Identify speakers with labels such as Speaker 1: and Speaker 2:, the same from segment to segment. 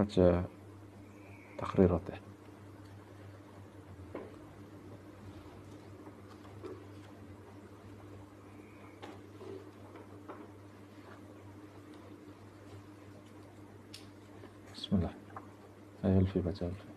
Speaker 1: baca takrirat ya. Bismillah. Ayo Ulfi baca Ulfi.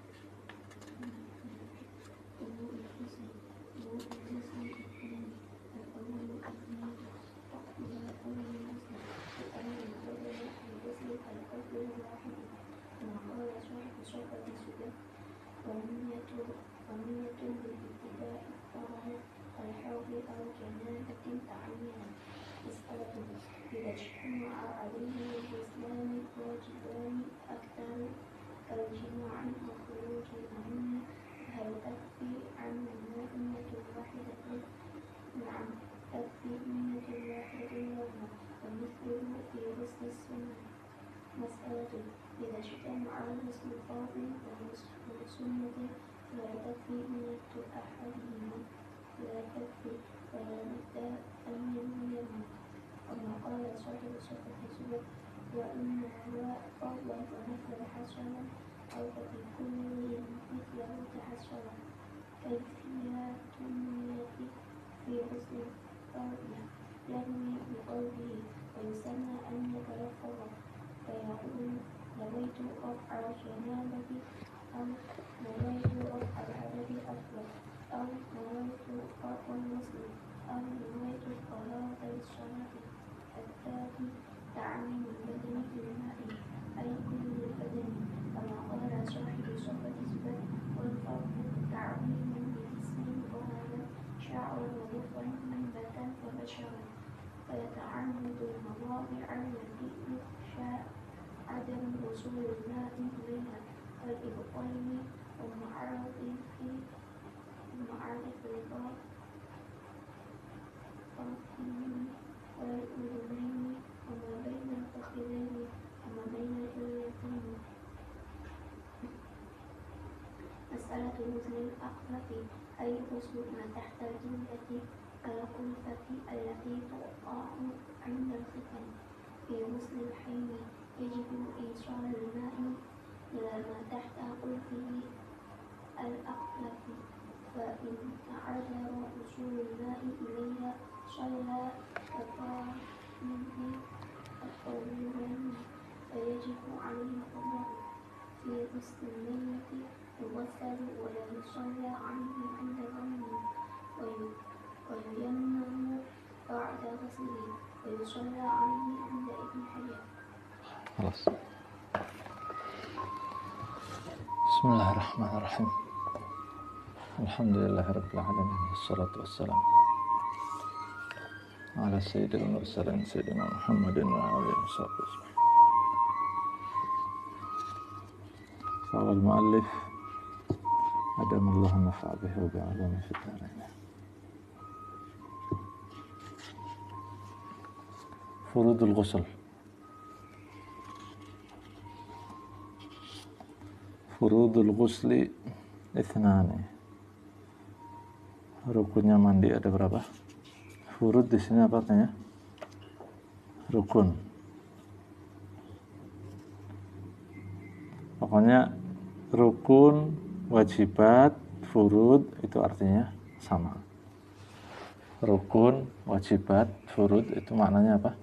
Speaker 1: خلاص. Bismillahirrahmanirrahim. Alhamdulillahirabbil alamin wassalatu wassalamu ala sayyidil mursalin sayyidina Muhammadin wa alihi washabbihi. Qala al-muallif adamallahu nafa'a bihi wa bi'alumi fid dharain. Furudul ghusl. Furudul ghusli ithnani. Rukunnya mandi ada berapa? Furud di sini apa artinya? Rukun. Pokoknya rukun, wajibat, furud itu artinya sama. Rukun, wajibat, furud itu maknanya apa?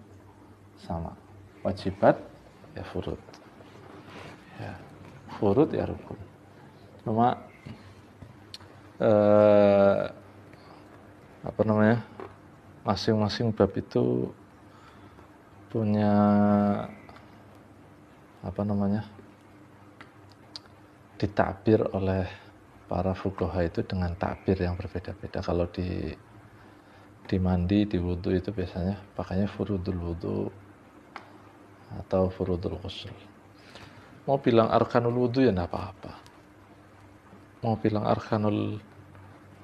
Speaker 1: Sama. Wajibat ya furud. Ya. Furud ya rukun. Cuma masing-masing bab itu punya ditakbir oleh para fuqaha itu dengan takbir yang berbeda-beda. Kalau di mandi, di wudu itu biasanya pakainya furudul wudu atau furudul ghusl. Mau bilang arkanul wudu ya enggak apa-apa. Mau bilang arkanul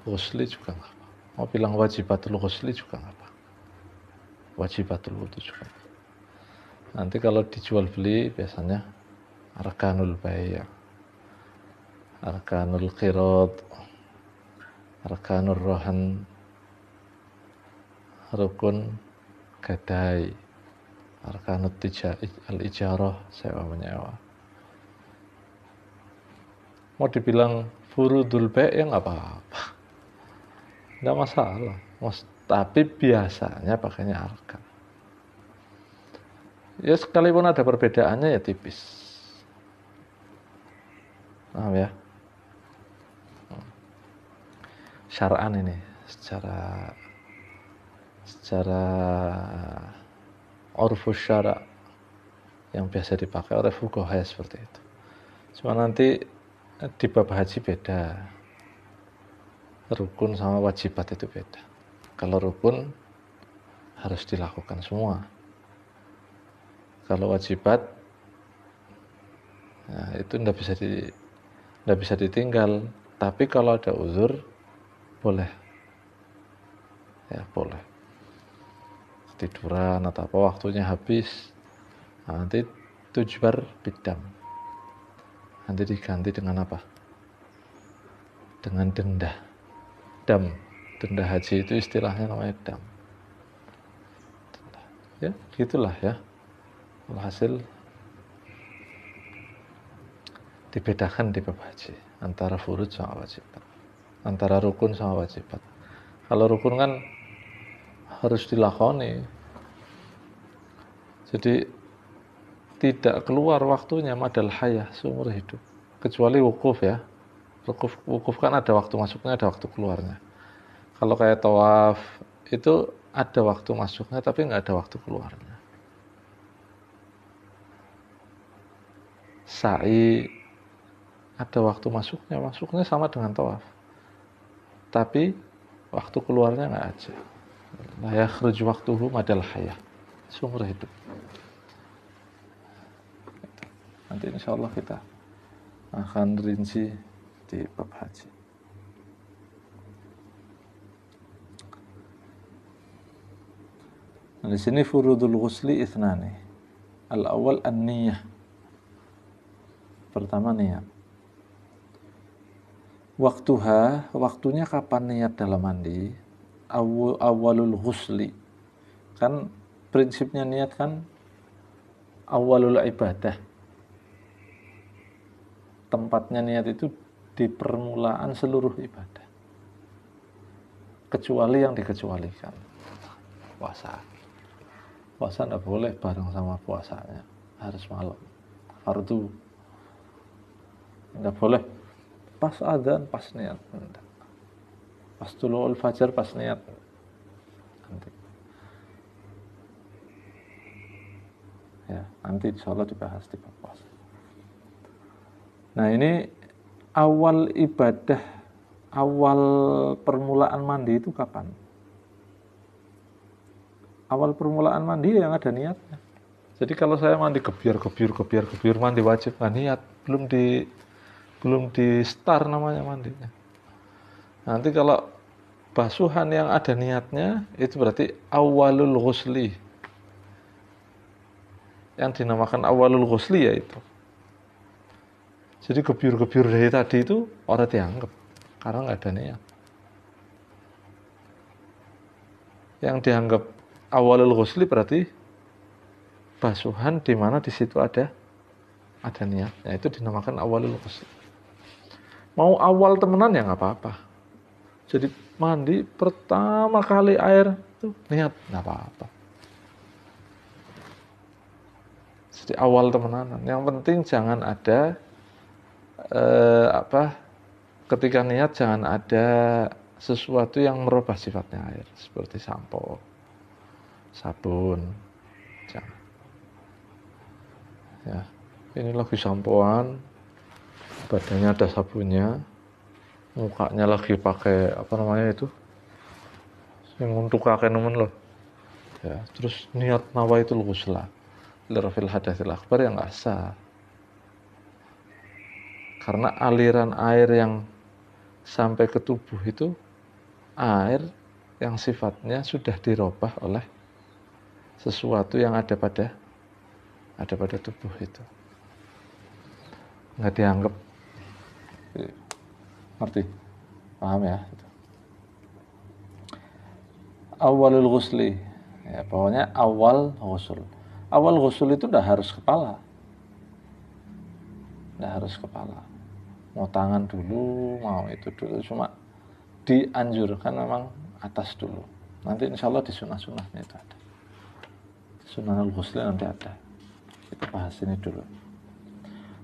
Speaker 1: ghusli juga enggak apa. Mau bilang wajibatul ghusli juga enggak apa. Wajibatul wudu juga. Nanti kalau dijual beli biasanya arkanul bai', arkanul qirad, arkanul rahan, rukun gadai, arkanut al-ijarah, sewa menyewa. Mau dibilang furudul bai' ya nggak apa-apa, nggak masalah. Tapi biasanya pakainya arkan. Ya sekalipun ada perbedaannya ya tipis. Paham ya? Syara'an ini secara urfus syara' yang biasa dipakai oleh fuqaha seperti itu. Cuma nanti di bab haji beda. Rukun sama wajibat itu beda. Kalau rukun harus dilakukan semua. Kalau wajibat, nah itu nggak bisa ditinggal. Tapi kalau ada uzur, boleh, ya boleh. Tiduran atau apa waktunya habis, nah, nanti tujbar bidam. Nanti diganti dengan apa? Dengan denda. Denda haji itu istilahnya namanya dam. Ya, gitulah ya. Alhasil dibedakan di bab haji antara furud sama wajibat, antara rukun sama wajibat. Kalau rukun kan harus dilakoni, jadi tidak keluar waktunya madal hayah seumur hidup, kecuali wukuf ya. Wukuf kan ada waktu masuknya, ada waktu keluarnya. Kalau kayak tawaf itu ada waktu masuknya tapi nggak ada waktu keluarnya. Sa'i ada waktu masuknya sama dengan tawaf, tapi waktu keluarnya nggak ada. La yakhruj waqtuhu madal hayah, seumur hidup. Nanti insya Allah kita akan rinci di bab haji. Nah, di sini furudul ghusli ithnani. Al-awwal an-niyah. Pertama niat. Waktunya kapan niat dalam mandi? Awwalul ghusli. Kan prinsipnya niat kan awwalul ibadah. Tempatnya niat itu di permulaan seluruh ibadah. Kecuali yang dikecualikan. Puasa enggak boleh bareng sama puasanya. Harus malam. Fardu. Enggak boleh pas adzan pas niat. Enggak. Pas tulu'ul fajar pas niat. Nanti. Ya, nanti insyaallah dibahas di bab puasa. Nah, ini awal ibadah, awal permulaan mandi itu kapan? Awal permulaan mandi yang ada niatnya. Jadi kalau saya mandi gebyar mandi wajib nggak niat, belum di start namanya mandinya. Nanti kalau basuhan yang ada niatnya itu berarti awalul ghusli. Yang dinamakan awalul ghusli yaitu. Jadi gebyur dari tadi itu orang dianggap karena nggak ada niat. Yang dianggap awalul ghusli berarti basuhan di mana di situ ada niatnya, itu dinamakan awalul ghusli. Mau awal temenan ya nggak apa-apa. Jadi mandi pertama kali air itu niat nggak apa-apa. Jadi awal temenan. Yang penting jangan ada ketika niat jangan ada sesuatu yang merubah sifatnya air seperti sampo, sabun, jangan. Ya, ini lagi sampoan, badannya ada sabunnya, mukanya lagi pakai apa namanya itu, yang untuk kakek nemen loh. Ya, terus niat nawaitul ghusla lirafil hadatsil akbar yang nggak sah. Karena aliran air yang sampai ke tubuh itu air yang sifatnya sudah dirubah oleh sesuatu yang ada pada tubuh itu. Nggak dianggap. Ngerti? Paham ya? Awalul ghusli. Ya, pokoknya awal ghusl. Awal ghusl itu udah harus kepala. mau tangan dulu, mau itu dulu, cuma dianjurkan memang atas dulu. Nanti insya Allah di sunnah-sunnahnya itu ada, sunnah al-ghusli nanti ada, kita bahas ini dulu.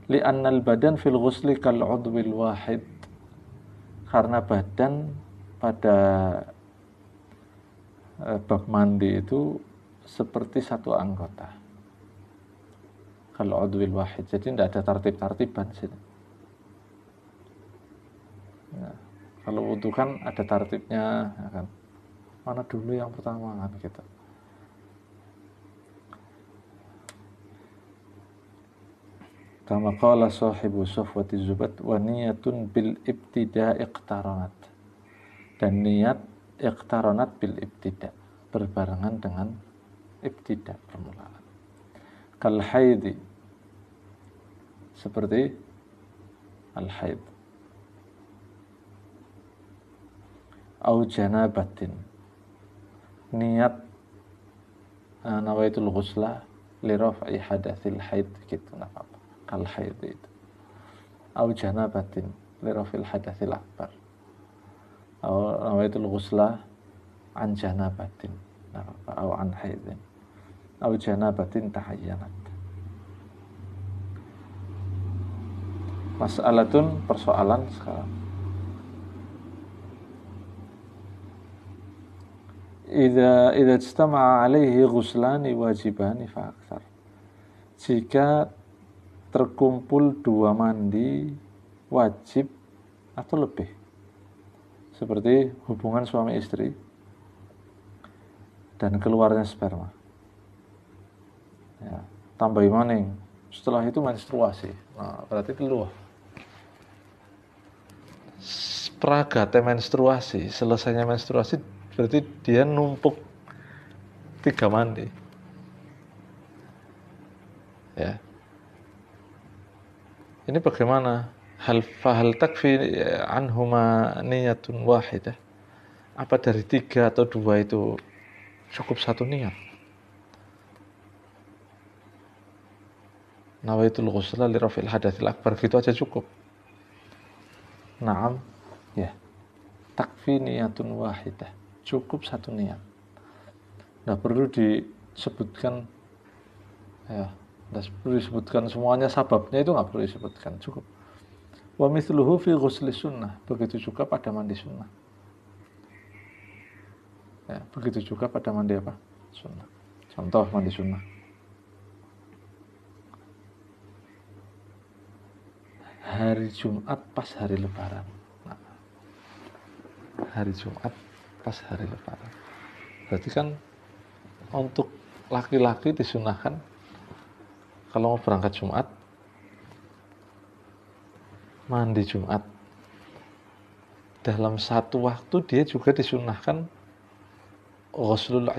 Speaker 1: Li'annal badan fil ghusli kal udwil wahid, karena badan pada bab mandi itu seperti satu anggota, kalau udwil wahid, jadi tidak ada tartib-tartiban sini. Nah, kalau wudhu kan ada tartibnya, ya kan? Mana dulu yang pertama kan gitu. Kama qala sahibu Safwati Zubat, wa niyatun bil ibtida iqtaranat, dan niat iqtaranat bil ibtida, berbarengan dengan ibtida, permulaan. Kal haidi, seperti al haid, au janabatin, niat nawaitul ghusla li raf'i hadatsil haid, gitu, enggak apa-apa. Kal haid itu, au janabatin li raf'il hadatsil akbar, au nawaitul ghusla an janabatin, enggak apa-apa, au an haidin, au janabatin tahayyanat. Mas'alatun, persoalan sekarang. Idza ijtama'a alaihi ghuslani wajibani fa aktsar. Jika terkumpul dua mandi wajib atau lebih, seperti hubungan suami istri dan keluarnya sperma, ya, tambah maning, setelah itu menstruasi, nah berarti keluar peragate menstruasi, selesainya menstruasi berarti dia numpuk 3 mandi, ya. Ini bagaimana? Fahal takfi anhuma niyatun wahidah? Apa dari 3 atau 2 itu cukup satu niat? Nawaitul ghusla li raf'il hadatsil akbar, gitu aja cukup? Naam, ya. Takfi niyatun wahidah, cukup satu niat. Nggak perlu disebutkan, ya, nggak perlu disebutkan semuanya, sababnya itu nggak perlu disebutkan, cukup. Wa mithluhu fi ghusli sunnah, begitu juga pada mandi sunnah, ya, begitu juga pada mandi apa? Sunnah. Contoh mandi sunnah, hari Jumat pas hari Lebaran. Nah, hari Jumat pas hari Lebaran, berarti kan untuk laki-laki disunahkan kalau mau berangkat Jumat mandi Jumat. Dalam satu waktu dia juga disunahkan ghuslul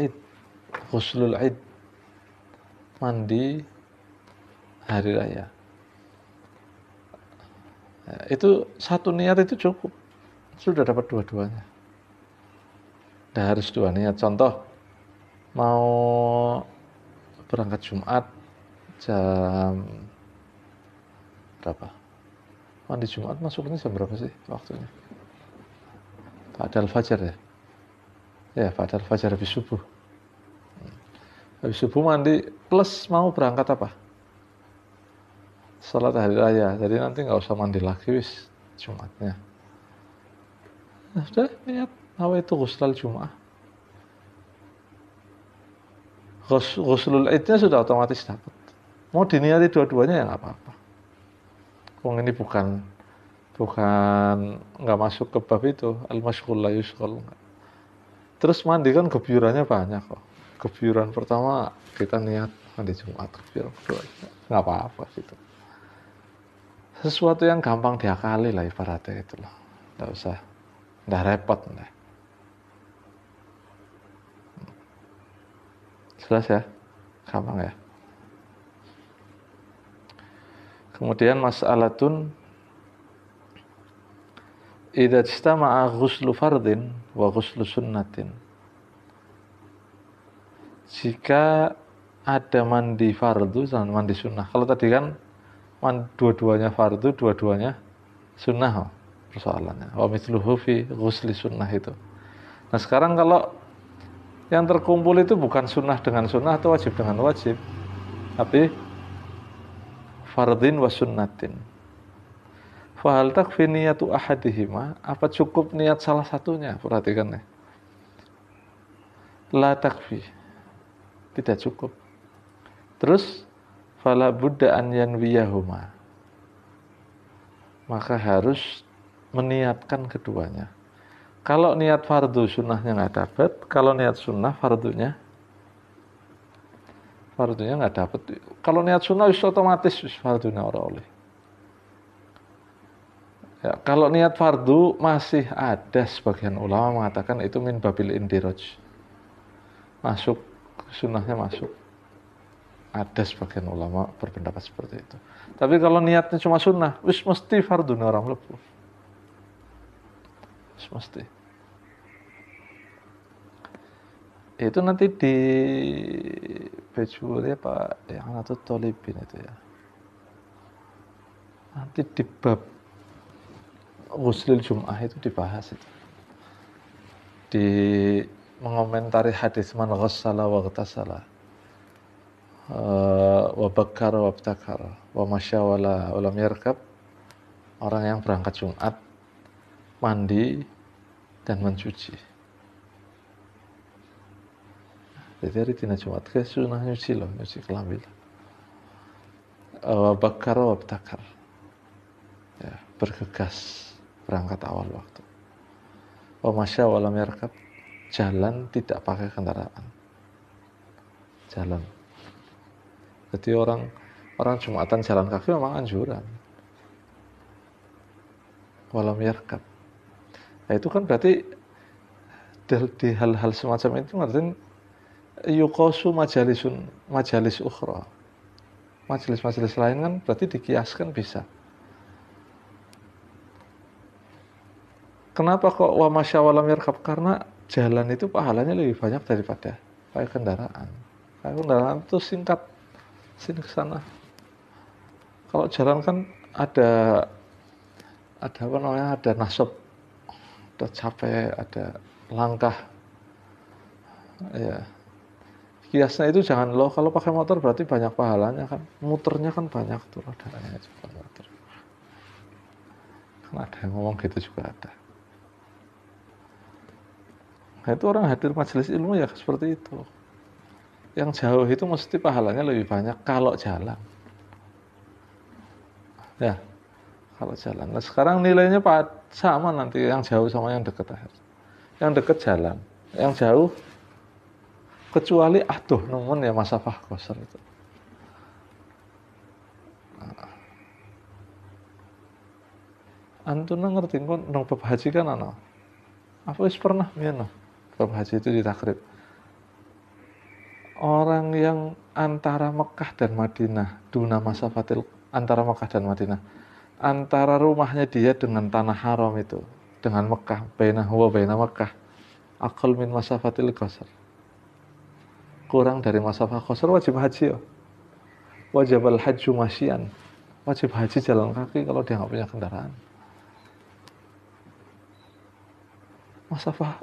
Speaker 1: id, mandi hari raya. Ya, itu satu niat itu cukup, sudah dapat dua-duanya. Nah, harus 2 niat. Contoh, mau berangkat Jumat jam berapa? Mandi Jumat masuknya jam berapa sih waktunya? Ba'dal fajar ya? Ya, ba'dal fajar, habis subuh. Habis subuh mandi plus mau berangkat apa? Salat hari raya. Jadi nanti nggak usah mandi lagi wis Jumatnya. Nah, sudah niat nawaitu ghuslal Jum'ah. Ghuslul idnya sudah otomatis dapat. Mau diniati dua-duanya ya nggak apa-apa. Wong ini bukan nggak masuk ke bab itu, al-mashghul la yushghal. Terus mandi kan gebyurannya banyak kok. Gebyuran pertama kita niat mandi Jumat, gebyuran kedua nggak apa-apa gitu. Sesuatu yang gampang diakali lah ibaratnya itu loh. Nggak repot. Nggak. Jelas ya? Gampang ya? Kemudian mas'alatun idza ijtama'a ghuslu fardin wa ghuslu sunnatin. Jika ada mandi fardu dan mandi sunnah. Kalau tadi kan dua-duanya fardu, dua-duanya sunnah persoalannya. Wa mithluhu fi ghusli sunnah itu. Nah sekarang kalau yang terkumpul itu bukan sunnah dengan sunnah atau wajib dengan wajib, tapi fardhin wa sunnatin. Fahal takfi niyatu ahadihima, apa cukup niat salah satunya? Perhatikan ya. La takfi, tidak cukup. Terus fala budda an yanwiyahuma, maka harus meniatkan keduanya. Kalau niat fardu sunnahnya nggak dapat, kalau niat sunnah fardunya nggak dapat. Kalau niat sunnah otomatis fardunya orang oleh. Ya, kalau niat fardu masih ada sebagian ulama mengatakan itu min babil indiraj, masuk sunnahnya masuk. Ada sebagian ulama berpendapat seperti itu. Tapi kalau niatnya cuma sunnah, mesti fardu orang mlebu. Mesti. Itu nanti di bejuri Pak yang atau Tolibin itu ya. Nanti di bab Ghuslil Jum'ah itu dibahas itu. Di mengomentari hadis man ghassala wa ghtasala wa bakkara wa abtakara wa masyawala ulam yarkab, orang yang berangkat Jumat mandi dan mencuci. Jadi hari dina Jumat ke sunah nyuci loh, nyuci kelambi. Wa bakkara wa abtakar, ya, bergegas berangkat awal waktu. Wa masyawala ulam yarkab, jalan tidak pakai kendaraan. Jalan. Jadi orang Jumatan jalan kaki memang anjuran. Walam yarkab. Nah, itu kan berarti di hal-hal semacam itu artinya yuqasu majalis ukhra. Majelis-majelis lain kan berarti dikiaskan bisa. Kenapa kok wa masya walam yarkab? Karena jalan itu pahalanya lebih banyak daripada pakai kendaraan. Pakai kendaraan itu singkat, sini ke sana. Kalau jalan kan ada apa namanya, ada nasab, ada capek, ada langkah. Ya. Kiasnya itu jangan loh, kalau pakai motor berarti banyak pahalanya kan. Muternya kan banyak tuh rodanya juga motor. Kan ada yang ngomong gitu juga ada. Nah, itu orang hadir majelis ilmu ya seperti itu. Yang jauh itu mesti pahalanya lebih banyak kalau jalan. Ya, kalau jalan. Nah, sekarang nilainya sama nanti yang jauh sama yang dekat akhir. Yang dekat jalan, yang jauh kecuali nemen ya masafah qasar itu. Antuna ngerti kon nang bab haji kan ana. Apa wis pernah miano? Bab haji itu ditakrib. Orang yang antara Mekah dan Madinah, antara Mekah dan Madinah, antara rumahnya dia dengan tanah haram itu, dengan Mekah, bainahu wa baina Mekah, aqal min masafatil qasar. Kurang dari masafah qasar wajib haji ya. Wajib al-hajju masyian. Wajib haji jalan kaki kalau dia nggak punya kendaraan. Masafah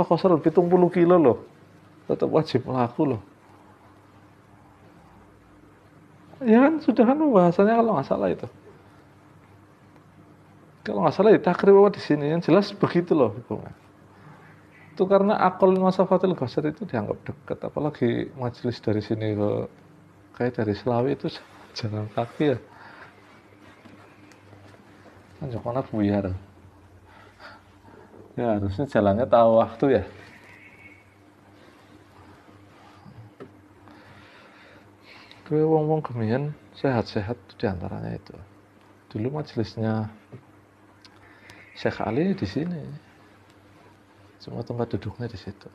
Speaker 1: qasar 70 kilo loh. Tetap wajib melaku loh. Ya kan sudah kan pembahasannya kalau nggak salah itu. Kalau nggak salah ditakrib di sini yang jelas begitu loh hukumnya. Itu karena aqal masafatil qasar itu dianggap dekat, apalagi majelis dari sini ke kayak dari Selawi itu jalan kaki ya. Kan Jokona buyar. Ya harusnya jalannya tahu waktu ya. Gue wong-wong gemian sehat-sehat diantaranya itu. Dulu majelisnya Syekh Ali di sini. Semua tempat duduknya di situ.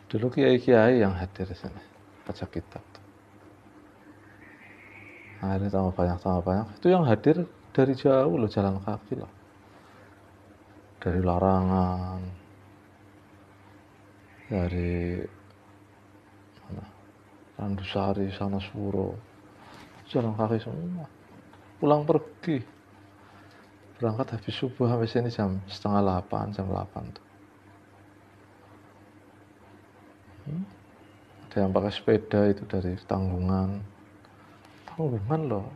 Speaker 1: Dulu kiai-kiai yang hadir di sini baca kitab. Nah, ini tambah banyak. Itu yang hadir dari jauh loh, jalan kaki loh. Dari Larangan, dari mana? Randusari, Sanasuro, jalan kaki semua. Pulang pergi. berangkat habis subuh sampai sini jam setengah 8, jam 8 tuh. Ada yang pakai sepeda itu dari Tanggungan loh,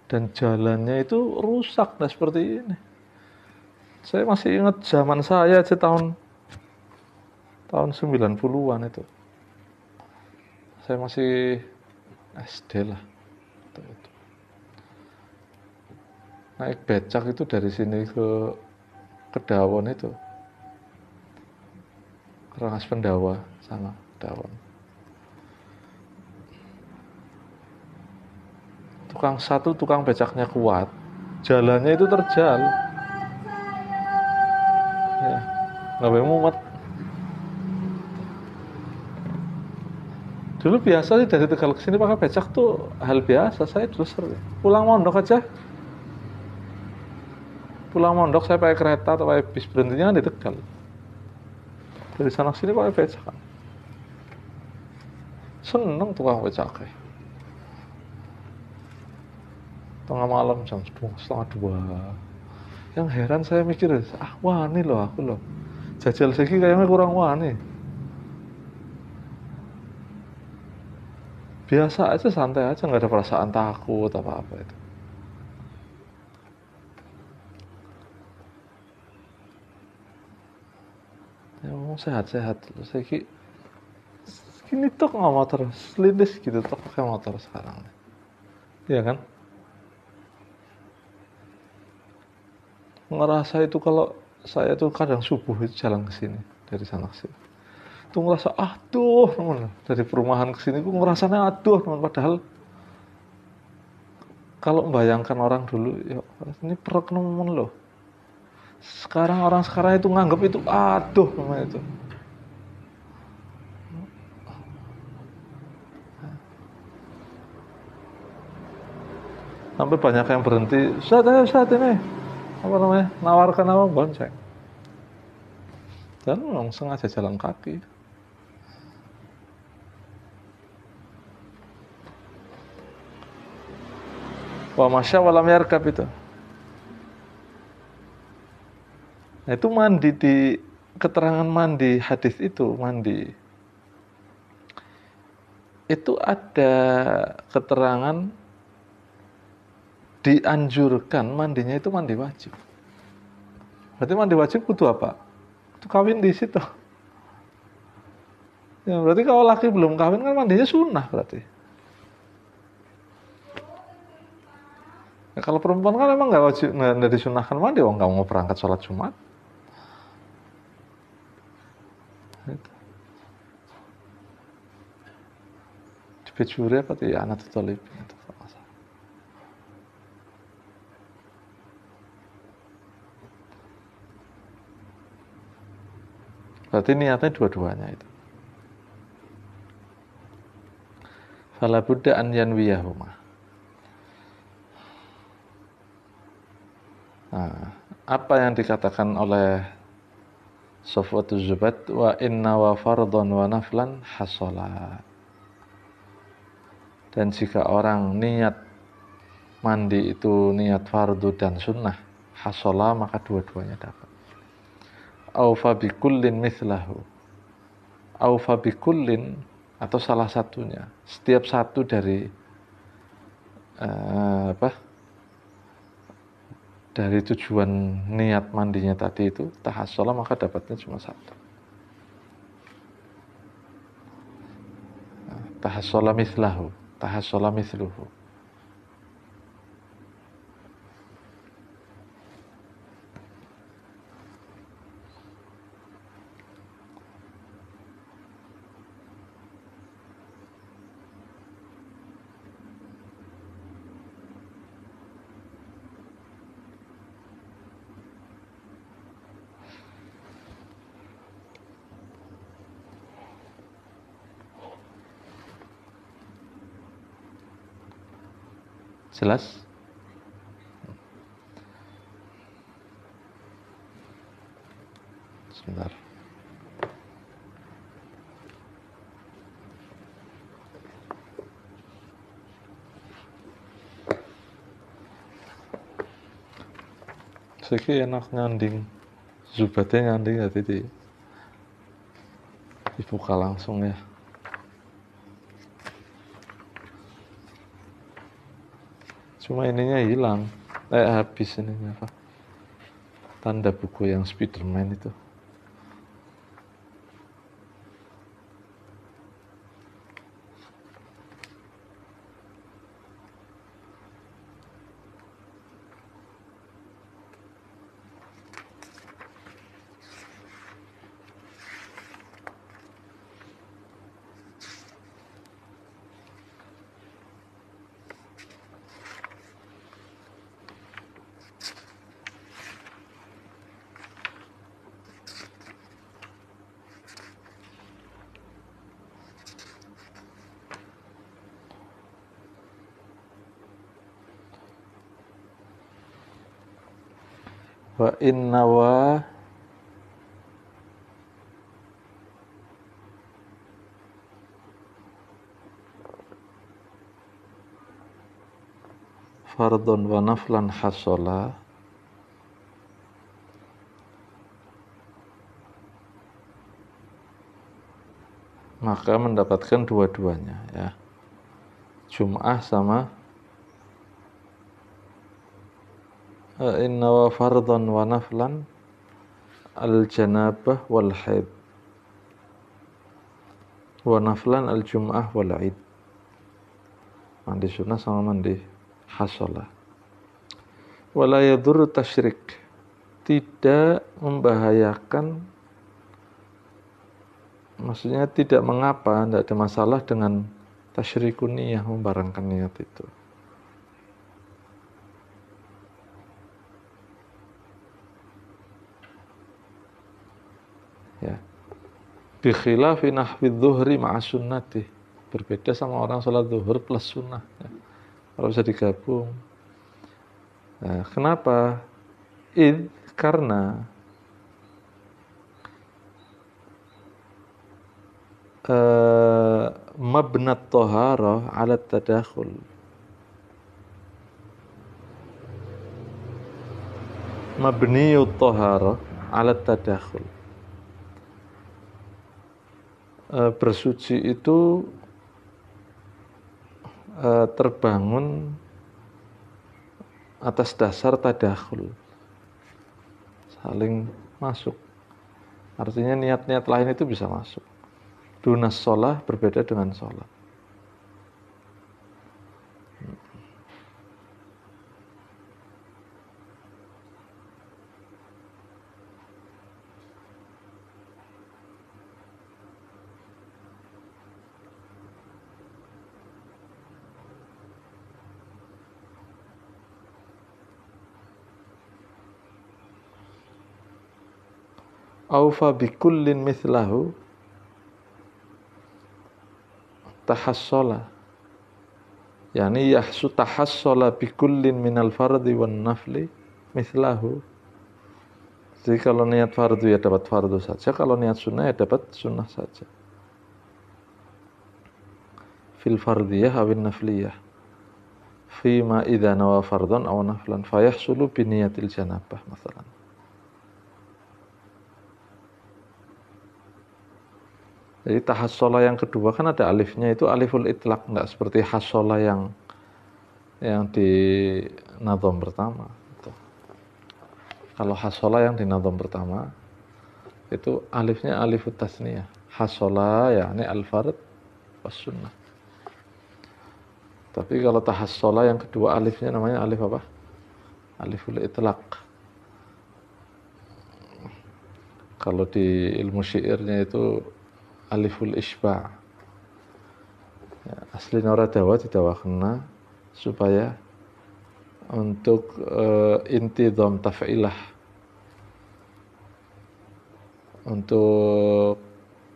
Speaker 1: dan jalannya itu rusak, nah seperti ini. Saya masih ingat zaman saya aja tahun 90-an itu. Saya masih SD lah. Itu. Naik becak itu dari sini ke Kedawon itu. Rengas Pendawa sana, Kedawon. Tukang becaknya kuat, jalannya itu terjal. Ya, nggak boleh mumet. Dulu biasa sih dari Tegal ke sini pakai becak tuh hal biasa. Saya dulu sering pulang mondok saya pakai kereta atau pakai bis, berhentinya kan di Tegal. Dari sana ke sini pakai becak. Seneng tukang becak. Tengah malam jam 1:30. Yang heran saya mikir, wani loh aku loh. Jajal segi kayaknya kurang wani. Biasa aja, santai aja, nggak ada perasaan takut apa-apa itu. Ya ngomong sehat-sehat. Segi gini tuh nggak motor, selindes gitu tuh pakai motor sekarang. Iya kan? Ngerasa itu kalau saya tuh kadang subuh itu jalan ke sini dari sana ke sini. Tuh ngerasa aduh teman, dari perumahan ke sini tuh ngerasanya aduh teman, padahal kalau membayangkan orang dulu ya ini perekonomian loh. Sekarang orang sekarang itu nganggap itu aduh namanya itu. Sampai banyak yang berhenti, saat ini apa namanya, nawarkan apa bonceng. Dan memang sengaja jalan kaki. Wah, masya walam yarkab itu. Nah itu mandi, di keterangan mandi hadis itu mandi. Itu ada keterangan dianjurkan mandinya itu mandi wajib. Berarti mandi wajib butuh apa? Itu kawin di situ. Ya, berarti kalau laki belum kawin kan mandinya sunnah berarti. Ya, kalau perempuan kan emang nggak wajib, nggak disunahkan mandi, nggak mau berangkat sholat Jumat. Itu. Di Bejuri apa di anak Tutolib itu. Berarti niatnya dua-duanya itu. Fala budda an yanwiyahuma. Nah, apa yang dikatakan oleh Safwatuz Zubat, wa inna wa fardhon wa naflan hasola. Dan jika orang niat mandi itu niat fardu dan sunnah, hasola, maka dua-duanya dapat. Au fa bikullin mithlahu. Au fa bikullin, atau salah satunya, setiap satu dari dari tujuan niat mandinya tadi itu tahassola, maka dapatnya cuma satu. Tahassola mithlahu, tahassola mithluhu. Jelas? Sebentar. Siki enak nyanding, zubatnya nyanding jadi dibuka langsung ya. Cuma ininya hilang, habis ininya apa? Tanda buku yang Spiderman itu. Wa inna wa fardun wa naflan hasola, maka mendapatkan dua-duanya ya, Jum'ah sama inna wa fardun wa naflan al-janabah wal haid wa naflan al-jum'ah wal id. Mandi sunnah sama mandi hasolah. Wala yadurru tasyrik, tidak membahayakan, maksudnya tidak mengapa, tidak ada masalah dengan tasyrikun niyah, membarengkan niat itu. Ya. Bi khilafi nahwi dhuhri ma'a sunnati, berbeda sama orang sholat zuhur plus sunnah ya. Kalau bisa digabung. Nah, kenapa? Karena mabnat toharah ala tadakhul, mabniyut toharah ala tadakhul, bersuci itu terbangun atas dasar tadakhul, saling masuk. Artinya niat-niat lain itu bisa masuk. Dunas sholah berbeda dengan sholat. Aufa bikullin mithlahu tahassola, yani yahsu tahassola bikullin minal fardi wan nafli mithlahu. Jadi kalau niat fardu ya dapat fardu saja, kalau niat sunnah ya dapat sunnah saja. Fil fardiyah awin nafliyah, fima idha nawa fardhan aw naflan fayahsulu biniyatil janabah masalan. Jadi tahassola yang kedua kan ada alifnya, itu aliful itlaq, enggak seperti hassola yang di nadhom pertama. Kalau hassola yang di nadhom pertama itu alifnya alifut tasniyah. Hassola yakni al-fard was sunnah. Tapi kalau tahassola yang kedua alifnya namanya alif apa? Aliful itlaq. Kalau di ilmu syairnya itu aliful isba'. Ya, asli Nora Dawa didawakna supaya untuk intidham taf'ilah, untuk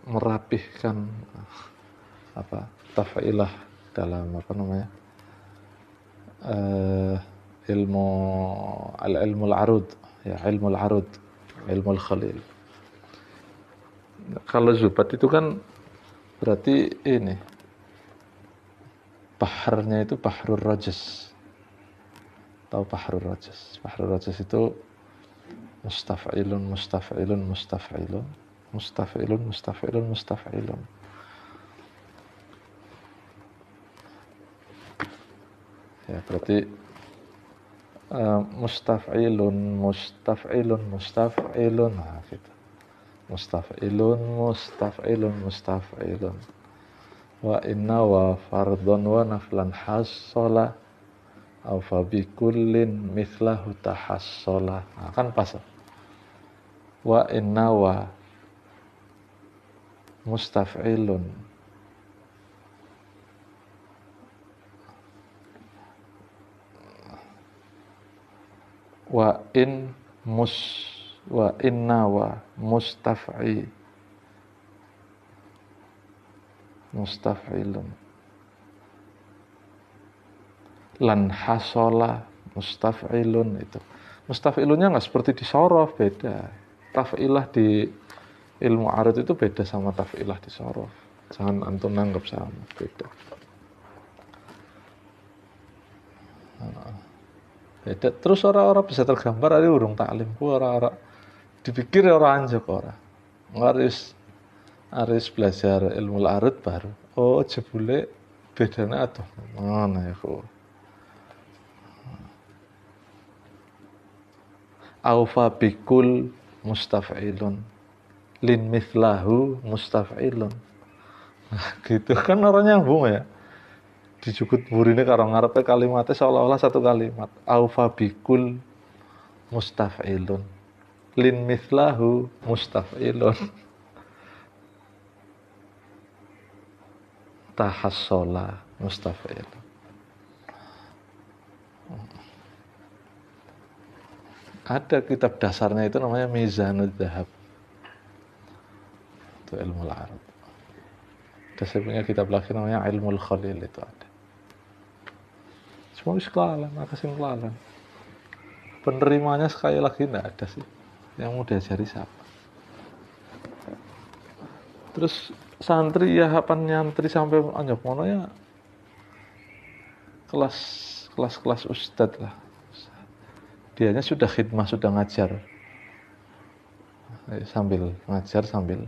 Speaker 1: merapihkan taf'ilah dalam ilmu al-ilmul arud ya, ilmul arud, ilmul khalil. Kalau zubat itu kan berarti ini baharnya itu bahrul rajas. Tahu bahrul rajas? Bahrul rajas itu mustaf'ilun mustaf'ilun mustaf'ilun mustaf'ilun mustaf'ilun mustaf'ilun. Ya, berarti mustaf'ilun mustaf'ilun mustaf'ilun, nah gitu. Mustaf'ilun mustaf'ilun mustaf'ilun. Wa inna wa fardhon wa naflan hassola aw fa bi kullin mithlahu tahassola. Nah, kan pas. Wa inna wa mustaf'ilun wa in mus wa inna wa mustaf'i mustaf'ilun lan hasola mustaf'ilun. Itu mustaf'ilunnya nggak seperti di sorof, beda. Taf'ilah di ilmu arut itu beda sama taf'ilah di sorof, jangan antum nanggap sama, beda. Beda. Terus orang-orang bisa tergambar ada urung taklimku, orang-orang dipikir orang anjak orang harus belajar ilmu arut baru oh jebule bedanya atuh mana ya kok. Aufa bikul mustaf'ilun lin mithlahu mustaf'ilun. Gitu kan orang nyambung ya, dijukut burine karo ngarepe kalimatnya seolah-olah satu kalimat. Aufa bikul mustaf'ilun lin mithlahu mustaf'ilun tahassola mustaf'ilun. Ada kitab dasarnya itu namanya Mizanud Dzahab, itu ilmu arut. Dan saya punya kitab lagi namanya Ilmul Khalil, itu ada. Semua kesimpulan, kesimpulan. Penerimanya sekali lagi tidak ada sih. Yang mau diajari siapa? Terus santri ya hapan nyantri sampai anjak mono ya kelas ustadz lah. Dianya sudah khidmah, sudah ngajar. Sambil ngajar, sambil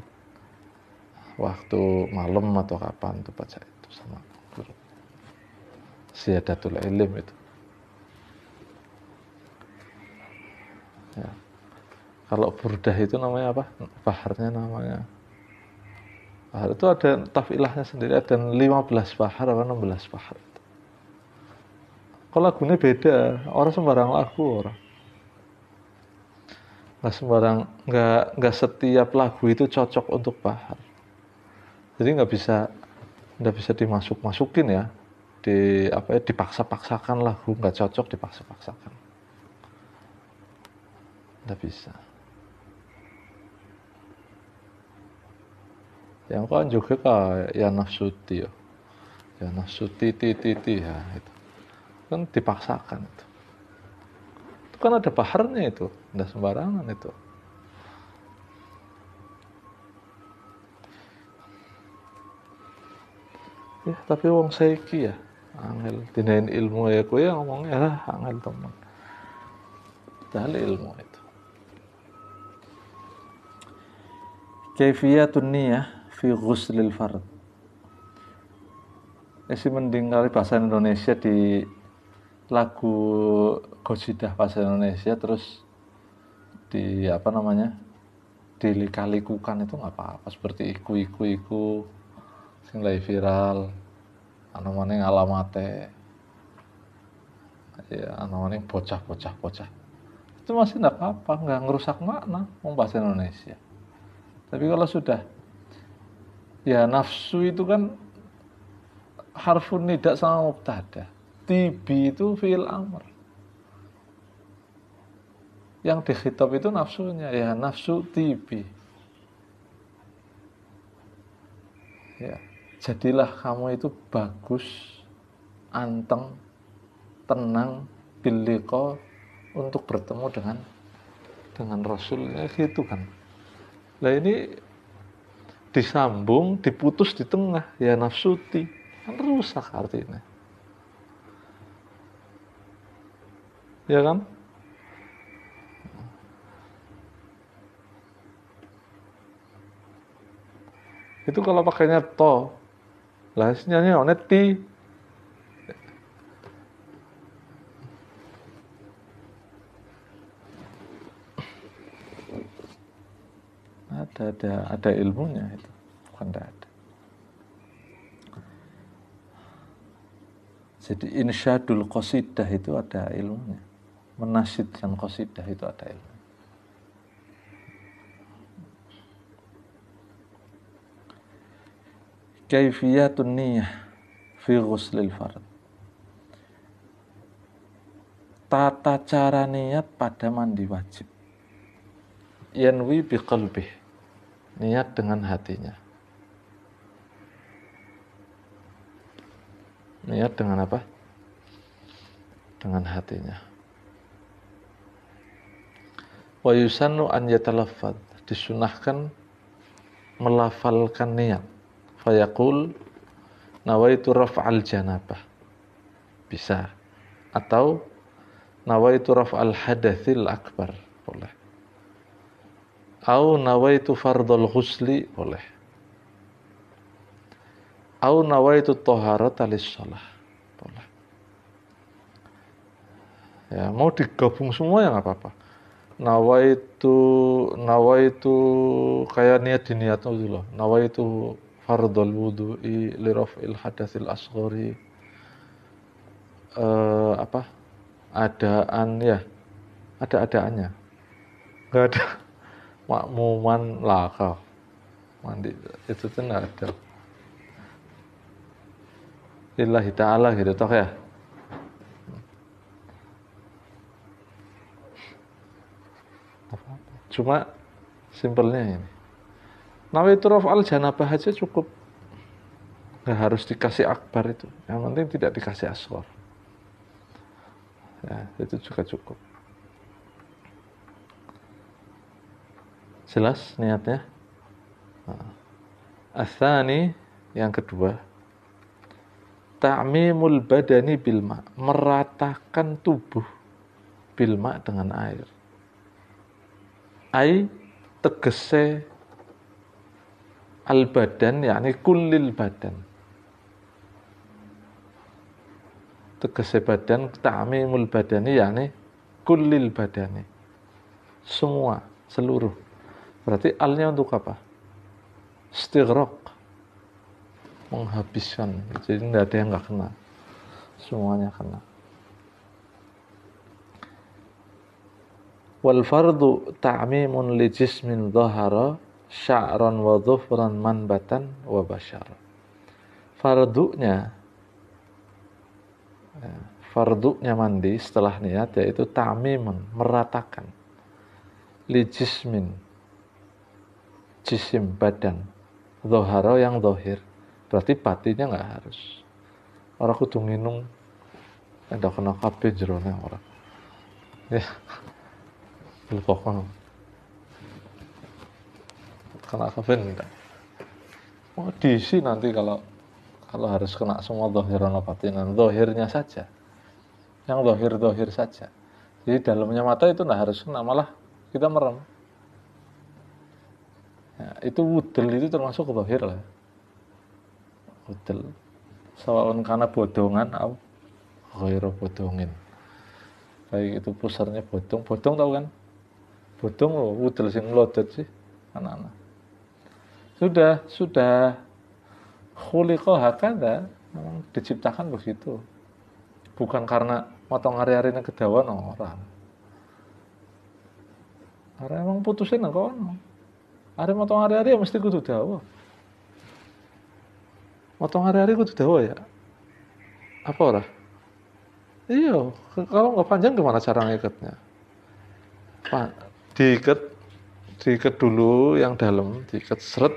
Speaker 1: waktu malam atau kapan tuh baca itu sama guru. Ziyadatul ilm itu. Ya. Kalau burdah itu namanya apa? Baharnya namanya. Bahar itu ada tafilahnya sendiri, ada 15 bahar atau 16 bahar. Kalau lagunya beda, orang sembarang lagu orang. Nggak sembarang, nggak setiap lagu itu cocok untuk bahar. Jadi nggak bisa dimasukin ya, dipaksa-paksakan lagu nggak cocok dipaksa-paksakan, nggak bisa. Yang kan juga kayak ya nafsuti ya nafsuti titi ya itu kan dipaksakan itu kan ada baharnya itu, nggak sembarangan itu. Ya tapi wong saiki ya angel dinain ilmu ya kowe ngomongnya lah angel teman dale ilmu itu. Kaifiyatun niyah fi ghuslil fard. Isi mending kali bahasa Indonesia di lagu Qasidah bahasa Indonesia terus di apa namanya dikalikukan itu nggak apa-apa, seperti iku sing lagi viral ana maning alamate ya ana maning bocah itu masih nggak apa-apa, nggak ngerusak makna bahasa Indonesia. Tapi kalau sudah ya nafsu itu kan harfun nida sama mubtada, tibi itu fi'il amr, yang dikhitab itu nafsunya ya nafsu tibi ya. Jadilah kamu itu bagus, anteng, tenang, biliko untuk bertemu dengan Rasulnya gitu kan. Nah ini disambung, diputus di tengah ya nafsuti, kan rusak artinya. Ya kan? Itu kalau pakainya to, lah nyanyi onet ti. Ada ilmunya itu, bukan tidak ada. Jadi insyadul qasidah itu ada ilmunya. Menasyidkan qasidah itu ada ilmu. Kaifiyatun niyah fi ghuslil fard. Tata cara niat pada mandi wajib. Yanwi biqalbih. Niat dengan hatinya. Niat dengan apa? Dengan hatinya. Wa yusannu an yatalaffadz. Disunahkan melafalkan niat. Fayaqul nawaitu raf'al janabah. Bisa. Atau nawaitu raf'al hadatsil akbar. Boleh. Au nawaitu fardhul ghusli. Boleh. Au nawaitu taharata lis-shalah. Boleh. Ya, mau digabung semua ya nggak apa-apa. Nawaitu kayak niat di niat itu loh. Nawaitu fardhul wudu'i li raf'il hadatsil asghari. Adaan ya. Ada adaannya. Enggak ada makmuman lakau. Mandi itu tuh enggak ada. Lillahi ta'ala gitu toh ya. Cuma simpelnya ini. Nawaitu raf'al janabah aja cukup. Nggak harus dikasih akbar itu. Yang penting tidak dikasih asghar. Ya, itu juga cukup. Jelas niatnya? Ats-tsani, yang kedua, ta'mimul badani bil ma', meratakan tubuh bil ma' dengan air. Ai tegese al badan, yakni kullil badan. Tegese badan, ta'mimul badani yakni kullil badani. Semua, seluruh. Berarti alnya untuk apa? Istighraq. Menghabiskan. Jadi tidak ada yang nggak kena. Semuanya kena. Wal fardu ta'mimun li jismin dhahara sya'ran wa dhufran manbatan wa bashar. Fardunya mandi setelah niat yaitu ta'mimun, meratakan. Li jismin, jisim badan, dhahara yang dhahir. Berarti batinnya nggak harus. Orang kudu nginung ada kena kabeh jerone ora. Ya. Pokoknya kena kabeh enggak. Oh, diisi nanti kalau harus kena semua dhahiran batinan, dhahirnya saja. Yang dhahir saja. Jadi dalamnya mata itu enggak harus kena, malah kita merem. Ya, itu wudel itu termasuk dhahir lah. Wudel. Sawaun kana bodongan au ghairu bodongin. Baik itu pusarnya bodong tahu kan? Bodong loh, wudel sing melodot sih anak-anak. Sudah khuliqa hakada, memang diciptakan begitu. Bukan karena motong hari-harinya kedawan orang. Karena emang putusin nang kono. Are motong hari-hari ya mesti kudu dawa. Motong hari-hari kudu dawa ya. Apa ora? Iya, kalau nggak panjang gimana cara ngikatnya? Diikat dulu yang dalam, diikat seret,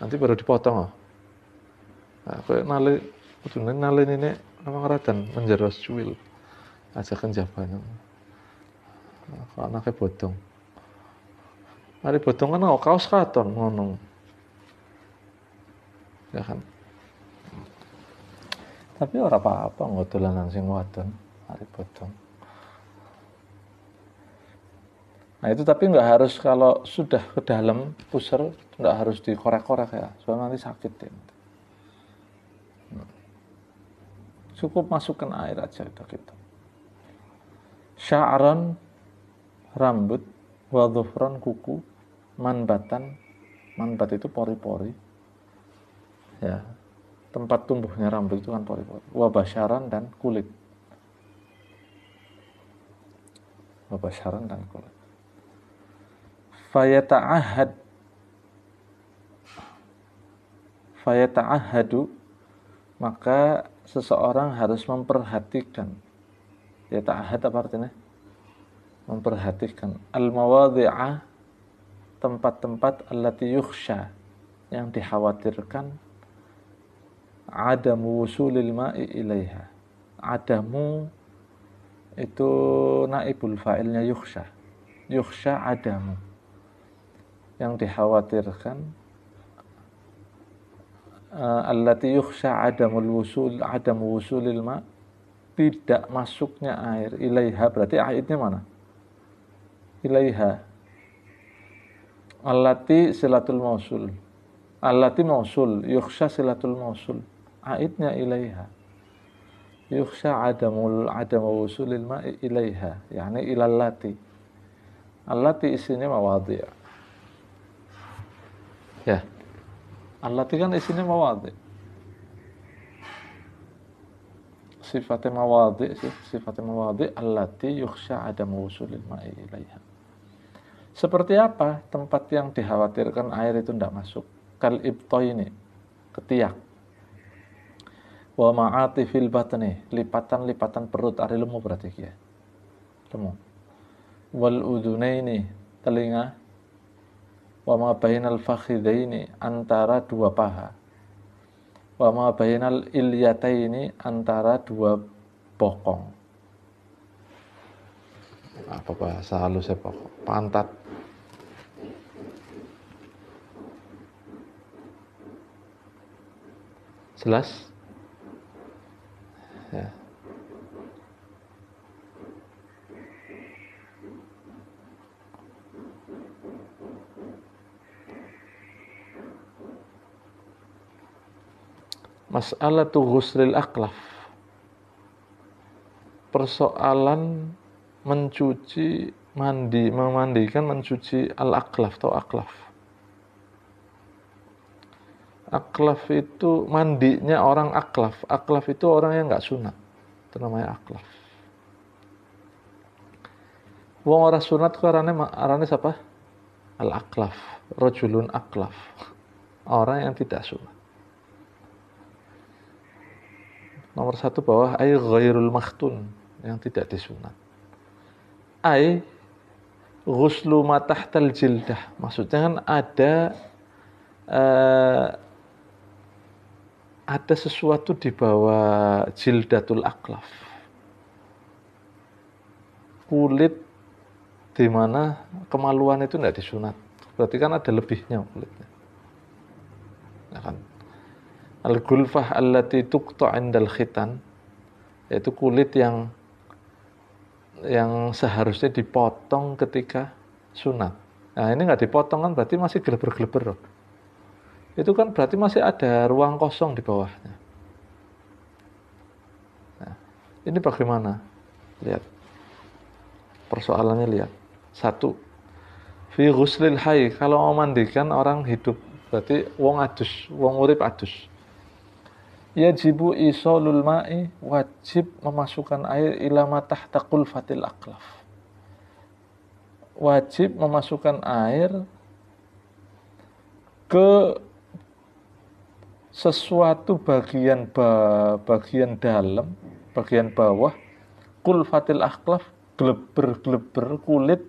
Speaker 1: nanti baru dipotong. Nah, kayak nalin ini memang radan menjeros cuil, aja kenjabanan. Kalau anaknya bodong, hari bodong kan kaos katon ngono, ya kan? Tapi ora apa-apa ngodolan sing wadon hari bodong. Nah itu tapi nggak harus, kalau sudah ke dalam pusar nggak harus dikorek-korek ya, soalnya nanti sakit ya. Cukup masukkan air aja itu gitu. Sya'ran rambut, wa dhufran kuku, manbatan, manbat itu pori-pori ya, tempat tumbuhnya rambut itu kan pori-pori, wa basyaran dan kulit, wa basyaran dan kulit. Fayata'ahadu, maka seseorang harus memperhatikan. Ya ta'ahad apa artinya? Memperhatikan. Al-mawadhi'ah, tempat-tempat allati yukhsha, yang dikhawatirkan adamu wusulil ma'i ilaiha. Adamu itu naibul fa'ilnya yukhsha. Yukhsha adamu, yang dikhawatirkan allati yukhsha adamu wusulil ma', tidak masuknya air, ilaiha berarti aidnya mana? Ilaiha. Allati silatul mausul, allati mausul, yukhsha silatul mausul, aidnya ilaiha. Yukhsha adamu wusulil ma'i ilaiha, yani ilallati. Allati isinya mawadhi'. Ya. Allati kan isinya mawadhi'. Sifatnya mawadhi' allati yukhsha adamu wusulil ma'i ilaiha. Seperti apa tempat yang dikhawatirkan air itu tidak masuk? Kal ibtoini, ketiak. Wa ma'atifil batni, lipatan-lipatan perut, ari lemu berarti ya. Lemu. Wal udunaini, telinga. Wa ma bainal fakhidaini, antara dua paha. Wa ma bainal ilyataini, antara dua bokong. Apa bahasa halusnya bokong? Pantat. Jelas? Ya. Mas'alatu ghuslil aqlaf, persoalan mencuci, memandikan, mencuci al-aqlaf atau aqlaf. Aqlaf itu mandinya orang aqlaf. Aqlaf itu orang yang nggak sunat, itu namanya aqlaf. Wong ora sunat kok arane siapa? Al-aqlaf, rajulun aqlaf, orang yang tidak sunat. Nomor satu bawah, ay ghairul makhtun, yang tidak disunat. Ay ghuslu ma tahtal jildah, maksudnya kan ada sesuatu di bawah jildatul aqlaf, kulit di mana kemaluan itu tidak disunat. Berarti kan ada lebihnya kulitnya. Ya kan? Al-gulfah allati tuqta' indal khitan, yaitu kulit yang seharusnya dipotong ketika sunat. Nah ini nggak dipotong kan berarti masih geleber-geleber. Itu kan berarti masih ada ruang kosong di bawahnya. Nah, ini bagaimana? Lihat. Persoalannya lihat. Satu. Fi ghuslil hayy, kalau mau mandikan orang hidup, berarti wong adus, wong urip adus. Yajibu isolul ma'i, wajib memasukkan air ila ma tahta qulfatil aqlaf. Wajib memasukkan air ke sesuatu bagian dalam, bagian bawah qulfatil aqlaf, gleber-gleber kulit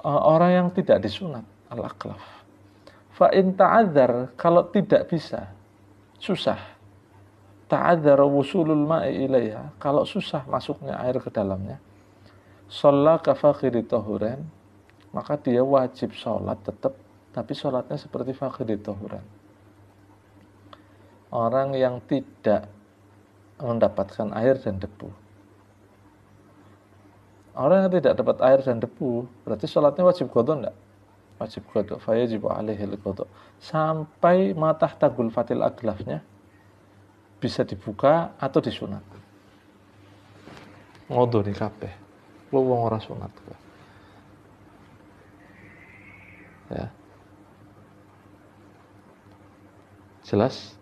Speaker 1: orang yang tidak disunat, al-aqlaf. Fa in ta'adzar, kalau tidak bisa, susah, ta'adzara wusulul ma'i ilaiha, kalau susah masuknya air ke dalamnya, shalla ka faqidi tahuran, maka dia wajib sholat tetap, tapi sholatnya seperti faqidi tahuran, orang yang tidak mendapatkan air dan debu, Orang yang tidak dapat air dan debu, berarti sholatnya wajib qadha enggak? Wajib qadha, fayajibu alaihil qadha. Sampai mata tagul fatil aglafnya bisa dibuka atau disunat. Ngodoni kabeh. Wong ora sunat. Ya. Jelas?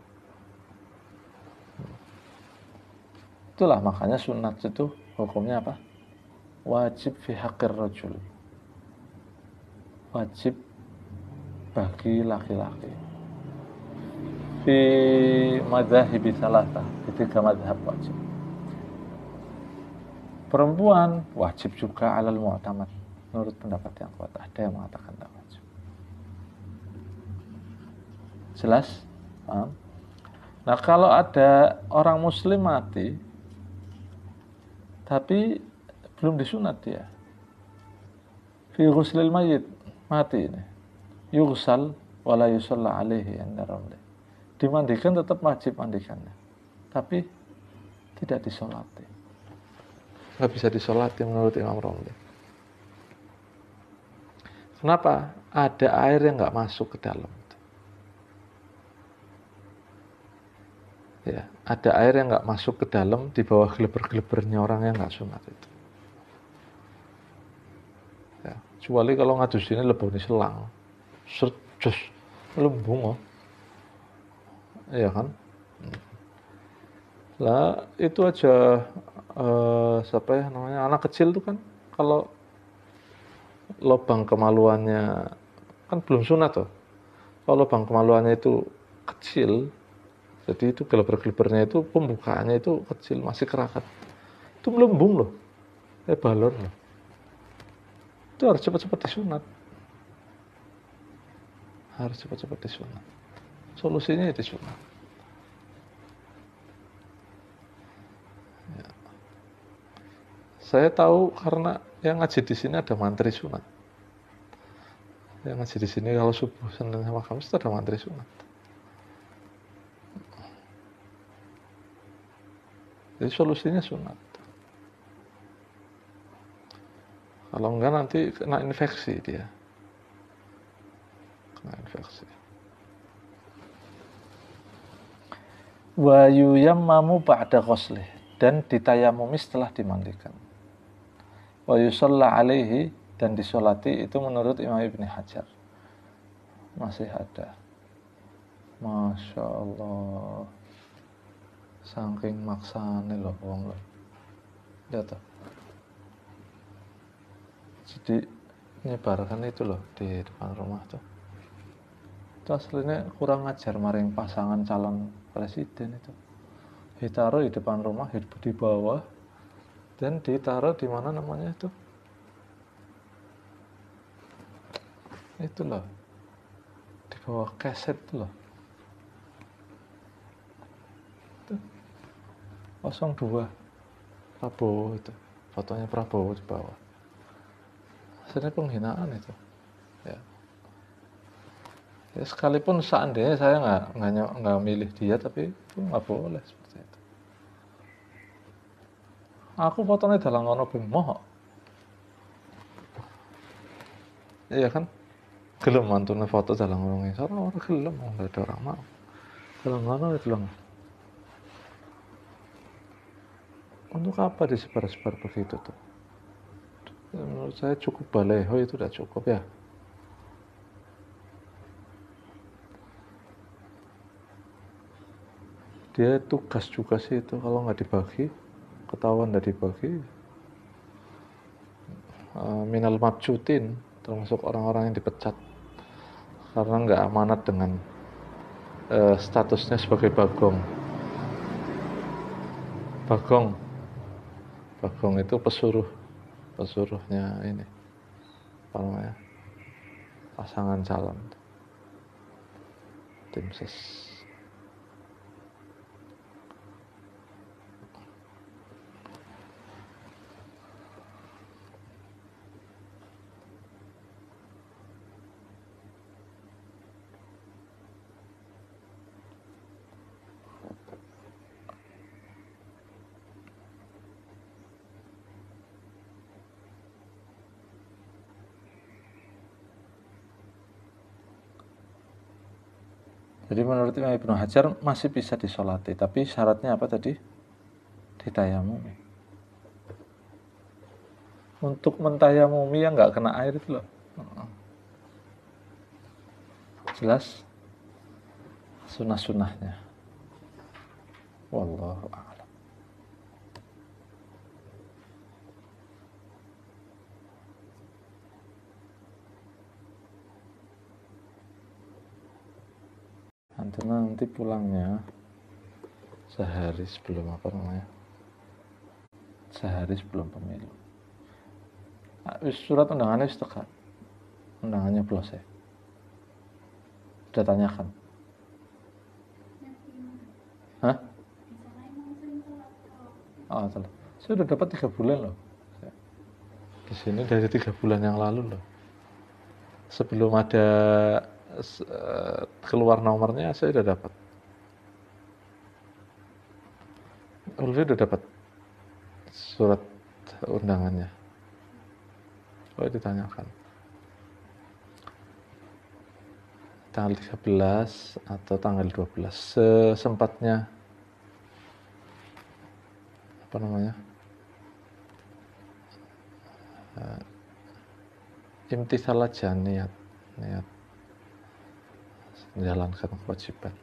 Speaker 1: Itulah makanya sunat itu hukumnya apa? Wajib fi haqqir rajul. Wajib bagi laki-laki. Fi madzahibi salasa, di 3 mazhab wajib. Perempuan wajib juga alal mu'tamad. Menurut pendapat yang kuat, ada yang mengatakan tak wajib. Jelas? Paham? Nah, kalau ada orang muslim mati tapi belum disunat dia, fi ghuslil mayyit, mati ini, yughsal wala yusalla alaihi inda ramli, dimandikan, tetap wajib mandikannya, tapi tidak disolati, nggak bisa disolati menurut Imam Romli. Kenapa? Ada air yang nggak masuk ke dalam. Ya, ada air yang nggak masuk ke dalam di bawah geleber-gelebernya orang yang nggak sunat itu. Ya, kecuali kalau ngadus ini lebih selang, serjus, lembung, oh. Iya kan? Lah itu aja siapa ya namanya, anak kecil tuh kan kalau lubang kemaluannya kan belum sunat tuh. Kalau lubang kemaluannya itu kecil, jadi itu geleber-gelebernya itu pembukaannya itu kecil, masih kerakat. Itu melembung loh, balon loh. Itu harus cepat-cepat disunat. Harus cepat-cepat disunat. Solusinya itu disunat. Ya. Saya tahu karena yang ngaji di sini ada mantri sunat. Yang ngaji di sini kalau subuh, Senin sama Kamis itu ada mantri sunat. Jadi solusinya sunat. Kalau enggak nanti kena infeksi dia. Kena infeksi. Wa yuyammamu ba'da ghuslih, dan ditayamumi setelah dimandikan. Wa yusalla alaihi, dan disolati, itu menurut Imam Ibn Hajar. Masih ada. Masya Allah. Saking maksane loh wong loh. Lihat tuh. Jadi nyebarkan itu loh di depan rumah tuh. Itu aslinya kurang ajar maring pasangan calon presiden itu. Ditaruh di depan rumah, di bawah, dan ditaruh di mana namanya itu. Itu loh. Di bawah keset itu loh. 02 Prabowo itu, fotonya Prabowo di bawah. Hasilnya penghinaan itu. Ya. Ya, sekalipun seandainya saya nggak milih dia, tapi itu nggak boleh seperti itu. Aku fotonya dalam ngono moho. Iya kan? Gelem mantune foto dalam ngono. Soalnya orang gelem, nggak ada orang mau. Dalam ngono itu loh. Untuk apa disebar-sebar begitu tuh? Ya, menurut saya cukup baleho, itu udah cukup ya. Dia tugas juga sih itu, kalau nggak dibagi, ketahuan nggak dibagi, minal mabcutin, termasuk orang-orang yang dipecat karena nggak amanat dengan statusnya sebagai bagong. Bagong itu pesuruhnya ini, apa namanya, pasangan calon, tim ses. Jadi menurut Imam Ibnu Hajar masih bisa disolati, tapi syaratnya apa tadi? Ditayamumi. Untuk mentayamumi yang nggak kena air itu loh. Jelas sunah-sunahnya. Wallahu a'lam. Nanti pulangnya sehari sebelum sehari sebelum pemilu. Surat undangannya sudah undangannya belum saya. Sudah tanyakan. Hah? Oh, salah. Saya sudah dapat 3 bulan loh. Di sini dari 3 bulan yang lalu loh. Sebelum ada keluar nomornya saya sudah dapat. Ulfi sudah dapat surat undangannya. Oh, ditanyakan. Tanggal 13 atau tanggal 12 sesempatnya apa namanya? Imtithal aja niat menjalankan kewajiban.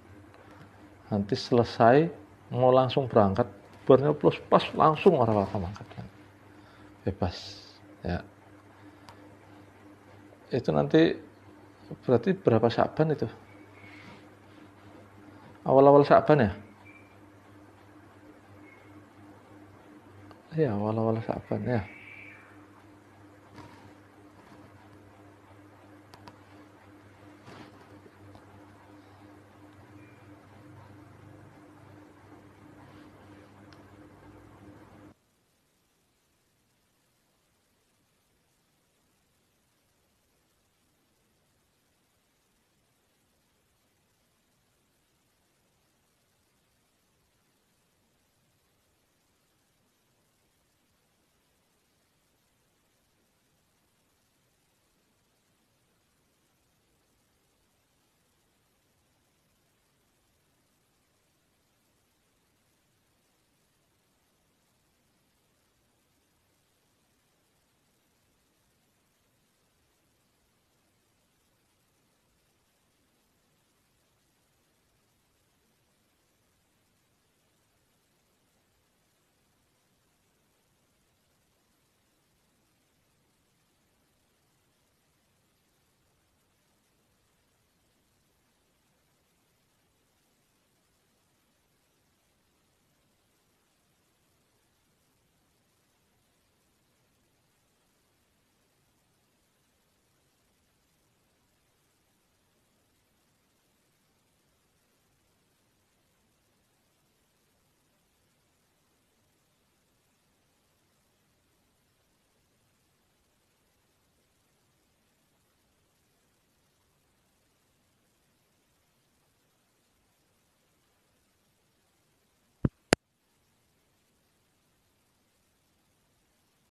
Speaker 1: Nanti selesai mau langsung berangkat, barunya plus pas langsung orang mangkat. Bebas ya. Itu nanti berarti berapa Sya'ban itu? Awal-awal Sya'ban ya? Iya, awal-awal Sya'ban ya.